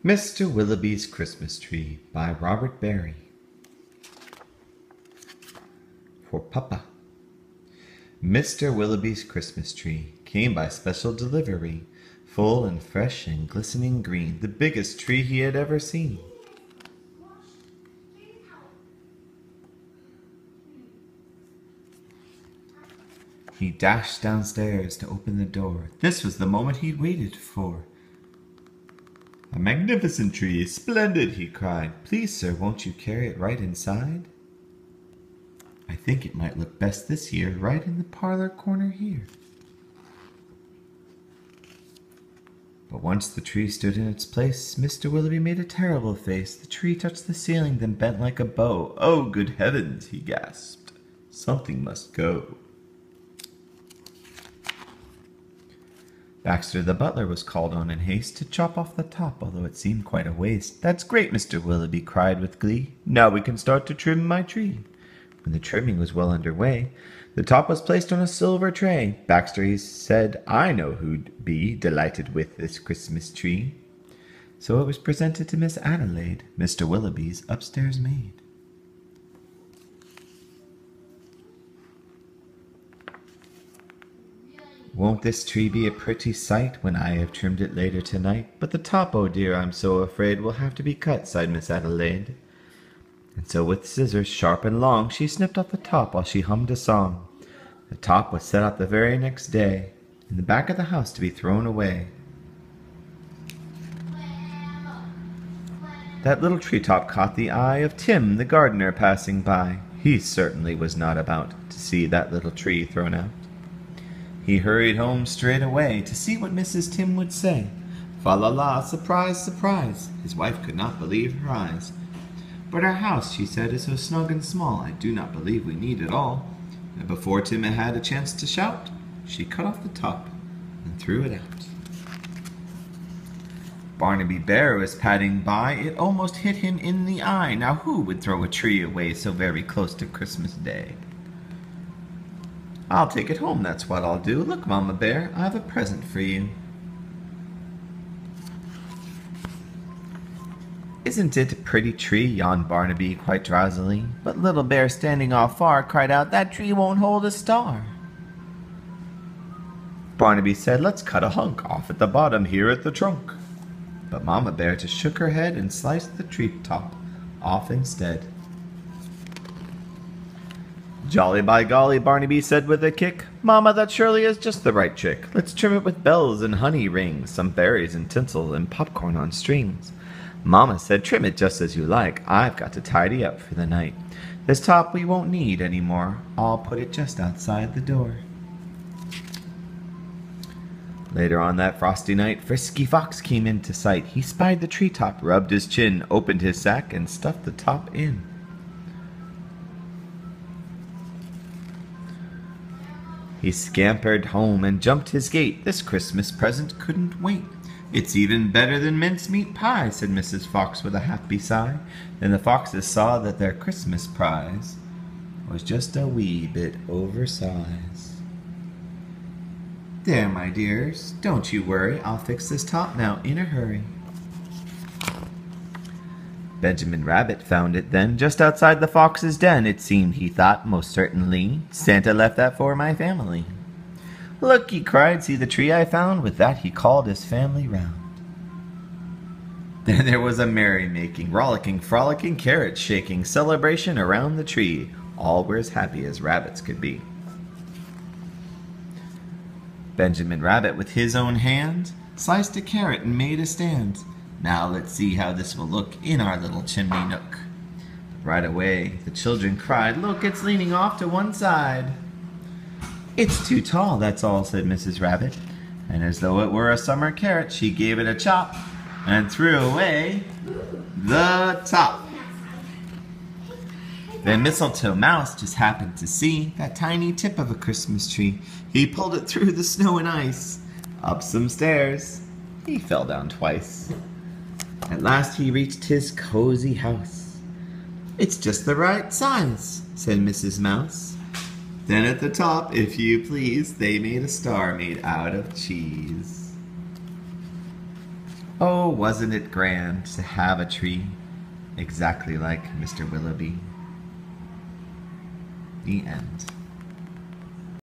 Mr. Willowby's Christmas Tree by Robert Barry. For Papa. Mr. Willowby's Christmas tree came by special delivery, full and fresh and glistening green, the biggest tree he had ever seen. He dashed downstairs to open the door. This was the moment he'd waited for. "A magnificent tree, splendid," he cried. "Please, sir, won't you carry it right inside? I think it might look best this year, right in the parlor corner here." But once the tree stood in its place, Mr. Willowby made a terrible face. The tree touched the ceiling, then bent like a bow. "Oh, good heavens," he gasped. "Something must go." Baxter the butler was called on in haste to chop off the top, although it seemed quite a waste. "That's great," Mr. Willowby cried with glee. "Now we can start to trim my tree." When the trimming was well under way, the top was placed on a silver tray. Baxter, he said, "I know who'd be delighted with this Christmas tree." So it was presented to Miss Adelaide, Mr. Willowby's upstairs maid. "Won't this tree be a pretty sight when I have trimmed it later tonight? But the top, oh dear, I'm so afraid will have to be cut," sighed Miss Adelaide. And so with scissors sharp and long, she snipped off the top while she hummed a song. The top was set out the very next day, in the back of the house to be thrown away. That little treetop caught the eye of Tim, the gardener, passing by. He certainly was not about to see that little tree thrown out. He hurried home straight away to see what Mrs. Tim would say. Fa la la, surprise, surprise! His wife could not believe her eyes. "But our house," she said, "is so snug and small, I do not believe we need it all." And before Tim had a chance to shout, she cut off the top and threw it out. Barnaby Bear was padding by. It almost hit him in the eye. Now who would throw a tree away so very close to Christmas Day? "I'll take it home, that's what I'll do. Look, Mama Bear, I have a present for you." "Isn't it a pretty tree?" yawned Barnaby quite drowsily. But Little Bear, standing off far, cried out, "That tree won't hold a star." Barnaby said, "Let's cut a hunk off at the bottom here at the trunk." But Mama Bear just shook her head and sliced the tree top off instead. "Jolly by golly," Barnaby said with a kick. "Mama, that surely is just the right trick. Let's trim it with bells and honey rings, some berries and tinsel and popcorn on strings." Mama said, "Trim it just as you like. I've got to tidy up for the night. This top we won't need any more. I'll put it just outside the door." Later on that frosty night, Frisky Fox came into sight. He spied the treetop, rubbed his chin, opened his sack, and stuffed the top in. He scampered home and jumped his gate. This Christmas present couldn't wait. "It's even better than mincemeat pie," said Mrs. Fox with a happy sigh. Then the foxes saw that their Christmas prize was just a wee bit oversized. "There, my dears, don't you worry. I'll fix this top now in a hurry." Benjamin Rabbit found it then, just outside the fox's den. It seemed, he thought, most certainly, Santa left that for my family. "Look," he cried, "see the tree I found?" With that he called his family round. Then there was a merrymaking, rollicking, frolicking, carrot-shaking celebration around the tree. All were as happy as rabbits could be. Benjamin Rabbit, with his own hand, sliced a carrot and made a stand. "Now let's see how this will look in our little chimney nook." Right away the children cried, "Look, it's leaning off to one side." "It's too tall, that's all," said Mrs. Rabbit. And as though it were a summer carrot, she gave it a chop and threw away the top. Then Mistletoe Mouse just happened to see that tiny tip of a Christmas tree. He pulled it through the snow and ice. Up some stairs, he fell down twice. At last he reached his cozy house. "It's just the right size," said Mrs. Mouse. Then at the top, if you please, they made a star made out of cheese. Oh, wasn't it grand to have a tree exactly like Mr. Willowby? The end.